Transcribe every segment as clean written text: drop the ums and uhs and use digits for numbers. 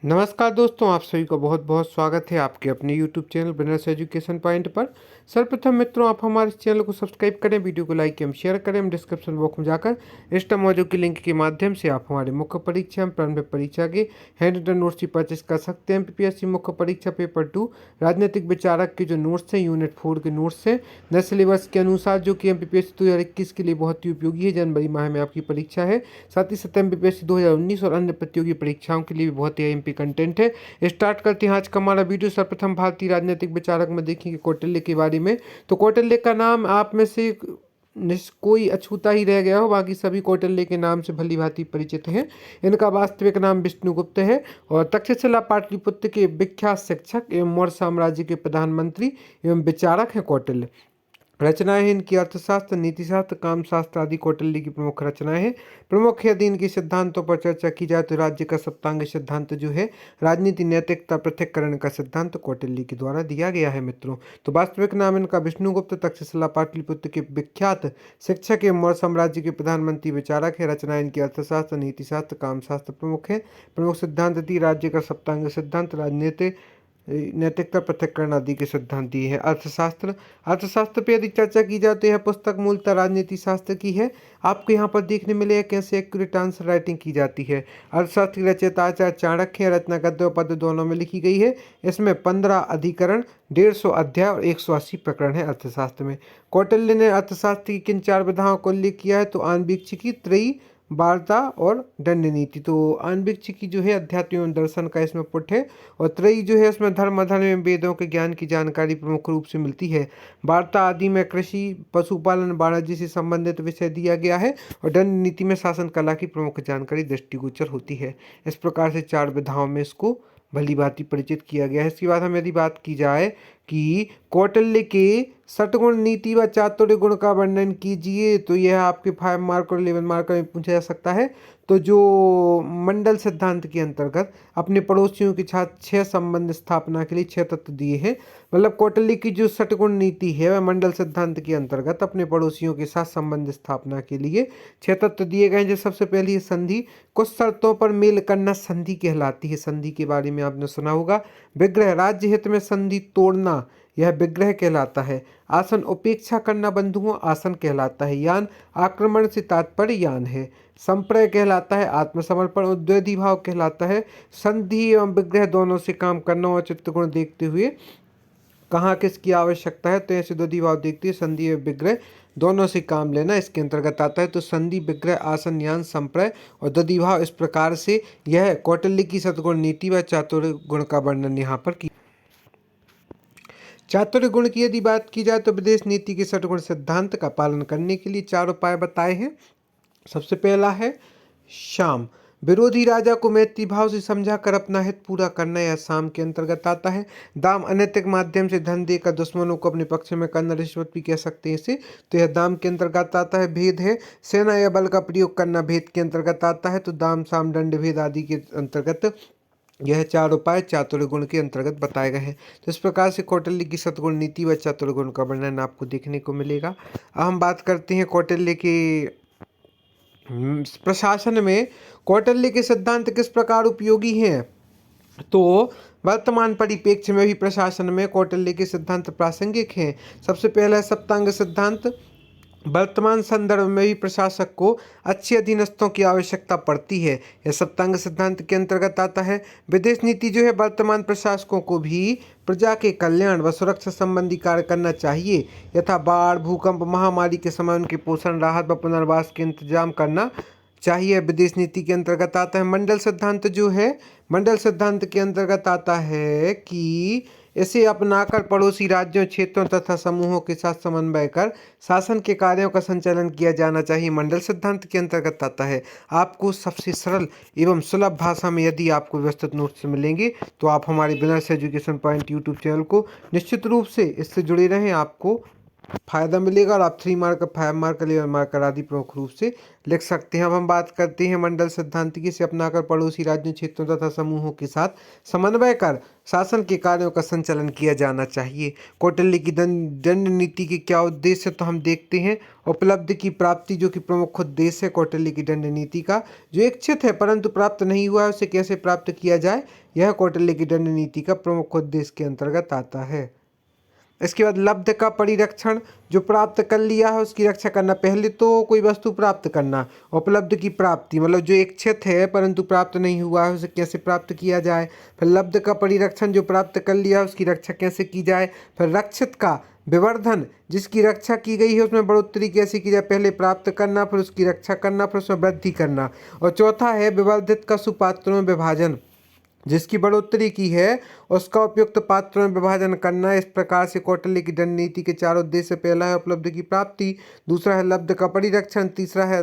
नमस्कार दोस्तों, आप सभी का बहुत बहुत स्वागत है आपके अपने YouTube channel business education point पर। सर्वप्रथम मित्रों, आप हमारे चैनल को सब्सक्राइब करें, वीडियो को लाइक एवं शेयर करें। हम डिस्क्रिप्शन बॉक्स में जाकर इंस्टा मॉड्यूल की लिंक के माध्यम से आप हमारे मुख्य परीक्षा एवं प्रारंभिक परीक्षा के हैंड रिटन नोट्स की परचेस कर सकते हैं। MPPSC मुख्य परीक्षा पेपर 2 राजनीतिक विचारक के जो नोट्स हैं, यूनिट 4 के नोट्स हैं नए सिलेबस के अनुसार, जो कि MPPSC 2021 के लिए बहुत ही उपयोगी है। जनवरी माह में आपकी परीक्षा है। साथ ही साथ MPPSC 2019 और अन्य प्रतियोगी परीक्षाओं के लिए भी बहुत ही MP कंटेंट है। स्टार्ट करते हैं आज का हमारा वीडियो। सर्वप्रथम भारतीय राजनीतिक विचारक में देखेंगे कौटिल्य के बारे में। तो कौटिल्य का नाम आप में से कोई अछूता ही रह गया हो, बाकी सभी कौटिल्य के नाम से भली भांति परिचित हैं। इनका वास्तविक नाम विष्णुगुप्त है और तक्षशिला पाटलिपुत्र के विख्यात शिक्षक एवं मौर्य साम्राज्य के प्रधानमंत्री एवं विचारक हैं कौटिल्य। रचनाएं हैं इनकी अर्थशास्त्र, नीतिशास्त्र, कामशास्त्र आदि कौटिल्य की प्रमुख रचनाएं हैं। प्रमुख यदि इनके सिद्धांतों पर चर्चा की जाए तो राज्य का सप्तांग सिद्धांत जो है, राजनीति, नैतिकता, पृथक्करण का सिद्धांत कौटिल्य के द्वारा दिया गया है मित्रों। तो वास्तविक नाम इनका विष्णुगुप्त, तक्षशिला पाटलिपुत्र के विख्यात शिक्षक एवं मौर्य साम्राज्य के प्रधानमंत्री विचारक है। रचनाएं इनकी अर्थशास्त्र, नीतिशास्त्र, कामशास्त्र प्रमुख है। प्रमुख सिद्धांत दी राज्य का सप्तांग सिद्धांत, राजनीति, नैतिकता, पृथक्करण आदि के सिद्धांत दिए हैं। अर्थशास्त्र, अर्थशास्त्र पे यदि चर्चा की जाए तो यह पुस्तक मूलतः राजनीति शास्त्र की है। आपको यहाँ पर देखने मिलेगा कैसे एक्यूरेट आंसर राइटिंग की जाती है। अर्थशास्त्र की रचयिता आचार्य चाणक्य है। रचना गद्य और पद्य दोनों में लिखी गई है। इसमें 15 अधिकरण, 150 अध्याय और 180 प्रकरण है अर्थशास्त्र में। कौटिल्य ने अर्थशास्त्र की किन 4 विधाओं को उल्लेख किया है तो आन्वीक्षिकी, त्रयी, वार्ता और दंड नीति। तो आन्वीक्षिकी जो है अध्यात्म एवं दर्शन का इसमें पुट है और त्रयी जो है इसमें धर्म अधर्म एवं वेदों के ज्ञान की जानकारी प्रमुख रूप से मिलती है। वार्ता आदि में कृषि, पशुपालन, वाणिज्य से संबंधित विषय दिया गया है और दंड नीति में शासन कला की प्रमुख जानकारी दृष्टिगोचर होती है। इस प्रकार से 4 विधाओं में इसको भली भांति परिचित किया गया है। इसके बाद हम यदि बात की जाए कि कौटिल्य के षटगुण नीति व चातुर्य गुण का वर्णन कीजिए, तो यह आपके 5 मार्क और 11 मार्क में पूछा जा सकता है। तो जो मंडल सिद्धांत के अंतर्गत अपने पड़ोसियों के साथ 6 संबंध स्थापना के लिए 6 तत्व दिए हैं। मतलब कौटिल्य की जो षटगुण नीति है वह मंडल सिद्धांत के अंतर्गत अपने पड़ोसियों के साथ संबंध स्थापना के लिए 6 तत्व दिए गए हैं। जो सबसे पहली है संधि, कुछ शर्तों पर मेल करना संधि कहलाती है। संधि के बारे में आपने सुना होगा। विग्रह, राज्य हित में संधि तोड़ना, यह विग्रह कहलाता है। आसन, उपेक्षा करना बंधुओं, आसन कहलाता है। यान, आक्रमण से तात्पर्य यान है। संप्रय कहलाता है आत्मसमर्पण। उद्वेदी भाव कहलाता है संधि एवं विग्रह दोनों से काम करना और चित्त गुण देखते हुए कहाँ किसकी आवश्यकता है तो ऐसे द्वैधी भाव देखते हुए संधि एवं विग्रह दोनों से काम लेना इसके अंतर्गत आता है। तो संधि, विग्रह, आसन, यान, संप्रय और द्वैधी भाव, इस प्रकार से यह कौटिल्य की सद्गुण नीति व चातुर्य गुण का वर्णन यहाँ पर किया। चातुर्य गुण की यदि बात की जाए तो विदेश नीति के षटगुण सिद्धांत का पालन करने के लिए 4 उपाय बताए हैं। सबसे पहला है शाम, विरोधी राजा को मैत्री भाव से समझाकर अपना हित पूरा करना, यह शाम के अंतर्गत आता है। दाम, अनैतिक माध्यम से धन देकर दुश्मनों को अपने पक्ष में करना, रिश्वत भी कह सकते हैं इसे, तो यह दाम के अंतर्गत आता है। भेद है, सेना या बल का प्रयोग करना भेद के अंतर्गत आता है। तो दाम, साम, दंड, भेद आदि के अंतर्गत यह 4 उपाय चातुर्य गुण के अंतर्गत बताए गए हैं। तो इस प्रकार से कौटिल्य की सद्गुण नीति व चातुर्य गुण का वर्णन आपको देखने को मिलेगा। अब हम बात करते हैं कौटिल्य के प्रशासन में कौटिल्य के सिद्धांत किस प्रकार उपयोगी हैं। तो वर्तमान परिप्रेक्ष्य में भी प्रशासन में कौटिल्य के सिद्धांत प्रासंगिक हैं। सबसे पहला सप्तांग सिद्धांत, वर्तमान संदर्भ में भी प्रशासक को अच्छे अधीनस्थों की आवश्यकता पड़ती है, यह सप्तांग सिद्धांत के अंतर्गत आता है। विदेश नीति जो है, वर्तमान प्रशासकों को भी प्रजा के कल्याण व सुरक्षा संबंधी कार्य करना चाहिए, यथा बाढ़, भूकंप, महामारी के समय उनके पोषण, राहत व पुनर्वास के इंतजाम करना चाहिए, विदेश नीति के अंतर्गत आता है। मंडल सिद्धांत जो है, मंडल सिद्धांत के अंतर्गत आता है कि इसे अपनाकर पड़ोसी राज्यों, क्षेत्रों तथा समूहों के साथ समन्वय कर शासन के कार्यों का संचालन किया जाना चाहिए, मंडल सिद्धांत के अंतर्गत आता है। आपको सबसे सरल एवं सुलभ भाषा में यदि आपको व्यवस्थित नोट्स मिलेंगे तो आप हमारे business education point YouTube channel को निश्चित रूप से इससे जुड़े रहें। आपको फ़ायदा मिलेगा और आप 3 मार्क, 5 मार्क, 11 मार्क आदि प्रमुख रूप से लिख सकते हैं। अब हम बात करते हैं मंडल सिद्धांतिकी से अपनाकर पड़ोसी राज्यों, क्षेत्रों तथा समूहों के साथ समन्वय कर शासन के कार्यों का संचालन किया जाना चाहिए। कौटिल्य की दंड नीति के क्या उद्देश्य, तो हम देखते हैं उपलब्धि की प्राप्ति, जो कि प्रमुख उद्देश्य है कौटिल्य की दंड नीति का। जो इच्छित है परंतु प्राप्त नहीं हुआ है, उसे कैसे प्राप्त किया जाए, यह कौटिल्य की दंड नीति का प्रमुख उद्देश्य के अंतर्गत आता है। इसके बाद लब्ध का परिरक्षण, जो प्राप्त कर लिया है उसकी रक्षा करना। पहले तो कोई वस्तु प्राप्त करना, उपलब्ध की प्राप्ति मतलब जो इच्छित है परंतु प्राप्त नहीं हुआ है उसे कैसे प्राप्त किया जाए। फिर लब्ध का परिरक्षण, जो प्राप्त कर लिया उसकी रक्षा कैसे की जाए। फिर रक्षित का विवर्धन, जिसकी रक्षा की गई है उसमें बढ़ोतरी कैसे की जाए। पहले प्राप्त करना, फिर उसकी रक्षा करना, फिर उसमें वृद्धि करना। और चौथा है विवर्धित का सुपात्रों में विभाजन, जिसकी बढ़ोतरी की है उसका उपयुक्त पात्रों में विभाजन करना। इस प्रकार से कौटिल्य की दंड नीति के 4 उद्देश्य, पहला है उपलब्धि की प्राप्ति, दूसरा है लब्ध का परिरक्षण, तीसरा है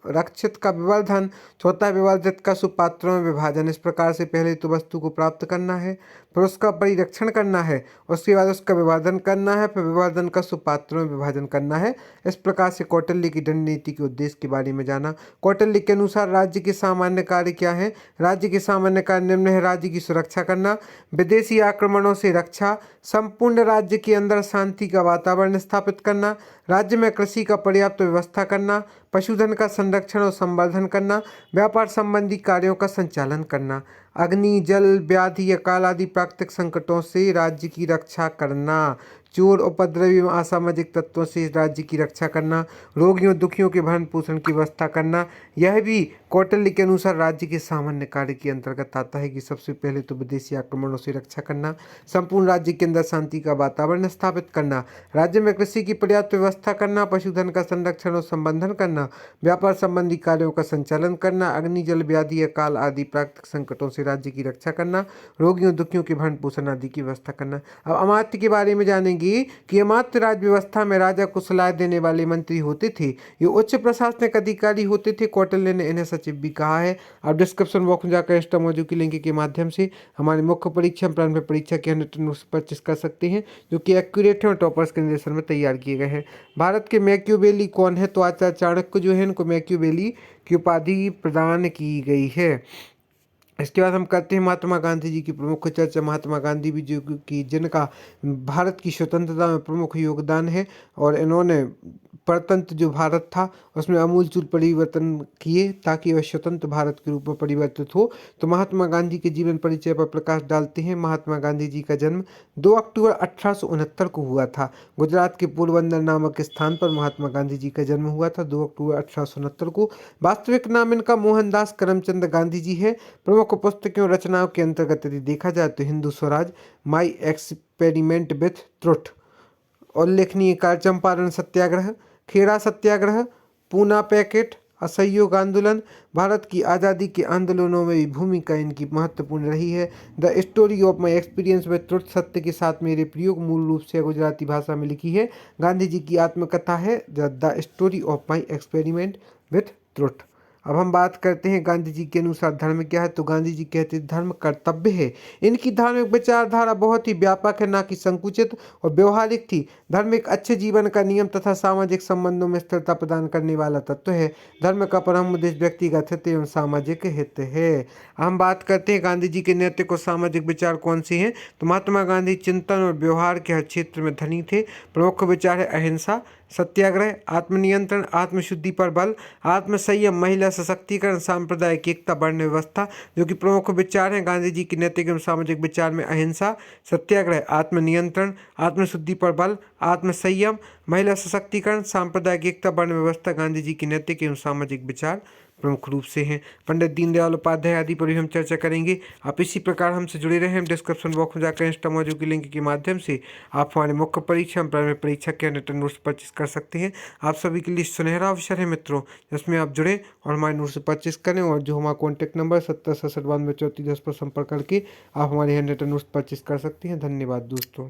रक्षित का विवर्धन, चौथा है विवर्धित का सुपात्रों में विभाजन। इस प्रकार से पहले तो वस्तु को प्राप्त करना है, फिर उसका परिरक्षण करना है, उसके बाद उसका विवर्धन करना है, फिर विवर्धन का सुपात्रों में विभाजन करना है। इस प्रकार से कौटिल्य की दंड नीति के उद्देश्य के बारे में जाना। कौटिल्य के अनुसार राज्य के सामान्य कार्य क्या है। राज्य के सामान्य कार्य निम्न है। राज्य की सुरक्षा करना, विदेशी आक्रमणों से रक्षा, संपूर्ण राज्य के अंदर शांति का वातावरण स्थापित करना, राज्य में कृषि का पर्याप्त व्यवस्था करना, पशुधन का संरक्षण और संवर्धन करना, व्यापार संबंधी कार्यों का संचालन करना, अग्नि, जल, व्याधि, अकाल आदि प्राकृतिक संकटों से राज्य की रक्षा करना, चोर, उपद्रवी एवं असामाजिक तत्वों से राज्य की रक्षा करना, रोगियों दुखियों के भरण पोषण की व्यवस्था करना। यह भी कौटिल्य के अनुसार राज्य के सामान्य कार्य के अंतर्गत आता है कि सबसे पहले तो विदेशी आक्रमणों से रक्षा करना, संपूर्ण राज्य के अंदर शांति का वातावरण स्थापित करना, राज्य में कृषि की पर्याप्त व्यवस्था करना, पशुधन का संरक्षण और संवर्धन करना, व्यापार संबंधी कार्यों का संचालन करना, अग्नि, जल, व्याधि, अकाल आदि प्राकृतिक संकटों से राज्य की रक्षा करना, रोगियों दुखियों के भरण पोषण आदि की व्यवस्था करना। अब अमात्य के बारे में जानेंगे कि अमात्य राज व्यवस्था में राजा को सलाह देने वाले मंत्री होते थे। ये उच्च प्रशासनिक अधिकारी होते थे। कौटिल्य ने इन्हें सचिव भी कहा है। आप डिस्क्रिप्शन बॉक्स में जाकर इंस्टा मौजूद की लिंक के माध्यम से हमारे मुख्य परीक्षा प्रारंभिक परीक्षा के 100 नोट्स परचेस कर सकते हैं, जो कि एक्यूरेट है और टॉपर्स के निर्देशन में तैयार किए गए हैं। भारत के मैकियावेली कौन है, तो आचार्य चाणक्य जो है इनको मैकियावेली की उपाधि प्रदान की गई है। इसके बाद हम करते हैं महात्मा गांधी जी की प्रमुख चर्चा। महात्मा गांधी भी जो कि जिनका भारत की स्वतंत्रता में प्रमुख योगदान है और इन्होंने परतंत्र जो भारत था उसमें अमूलचूल परिवर्तन किए ताकि वह स्वतंत्र भारत के रूप में परिवर्तित हो। तो महात्मा गांधी के जीवन परिचय पर प्रकाश डालते हैं। महात्मा गांधी जी का जन्म 2 अक्टूबर 1869 को हुआ था। गुजरात के पोरबंदर नामक स्थान पर महात्मा गांधी जी का जन्म हुआ था 2 अक्टूबर 1869 को। वास्तविक नाम इनका मोहनदास करमचंद गांधी जी है। प्रमुख पुस्तकों रचनाओं के अंतर्गत यदि देखा जाए तो Hindu Swaraj, my experiment with truth, उल्लेखनीय कार्य चंपारण सत्याग्रह, खेड़ा सत्याग्रह, पूना पैकेट, असहयोग आंदोलन, भारत की आज़ादी के आंदोलनों में भी भूमिका इनकी महत्वपूर्ण रही है। The story of my experience with truth, सत्य के साथ मेरे प्रयोग, मूल रूप से गुजराती भाषा में लिखी है। गांधी जी की आत्मकथा है the story of my experiment with truth. अब हम बात करते हैं गांधी जी के अनुसार धर्म क्या है, तो गांधी जी कहते हैं धर्म कर्तव्य है। इनकी धार्मिक विचारधारा बहुत ही व्यापक है, ना कि संकुचित और व्यवहारिक थी। धर्म एक अच्छे जीवन का नियम तथा सामाजिक संबंधों में स्थिरता प्रदान करने वाला तत्व है। धर्म का परम उद्देश्य व्यक्तिगत हित एवं सामाजिक हित है। हम बात करते हैं गांधी जी के नैतिक और सामाजिक विचार कौन से हैं, तो महात्मा गांधी चिंतन और व्यवहार के हर क्षेत्र में धनी थे। प्रमुख विचार है अहिंसा, सत्याग्रह, आत्मनियंत्रण, आत्मशुद्धि पर बल, आत्मसंयम, महिला सशक्तिकरण, सांप्रदायिक एकता, वर्ण व्यवस्था, जो कि प्रमुख विचार हैं गांधी जी के नैतिक एवं सामाजिक विचार में अहिंसा, सत्याग्रह, आत्मनियंत्रण, आत्मशुद्धि पर बल, आत्मसंयम, महिला सशक्तिकरण, सांप्रदायिक एकता, वर्ण व्यवस्था गांधी जी के नैतिक एवं सामाजिक विचार प्रमुख रूप से हैं। पंडित दीनदयाल उपाध्याय आदि पर भी हम चर्चा करेंगे। आप इसी प्रकार हमसे जुड़े रहें। हम डिस्क्रिप्शन बॉक्स में जाकर इंस्टा मौजूद की लिंक के माध्यम से आप हमारे मुख्य परीक्षा प्रारंभिक परीक्षा के रिटर्न नोट्स परचेस कर सकते हैं। आप सभी के लिए सुनहरा अवसर है मित्रों, जिसमें आप जुड़े और हमारे नोट्स परचेस करें और जो हमारा कॉन्टैक्ट नंबर 70 67 92 34 10 पर संपर्क करके आप हमारे हैंड रिटर्न नोट्स परचेस कर सकते हैं। धन्यवाद दोस्तों।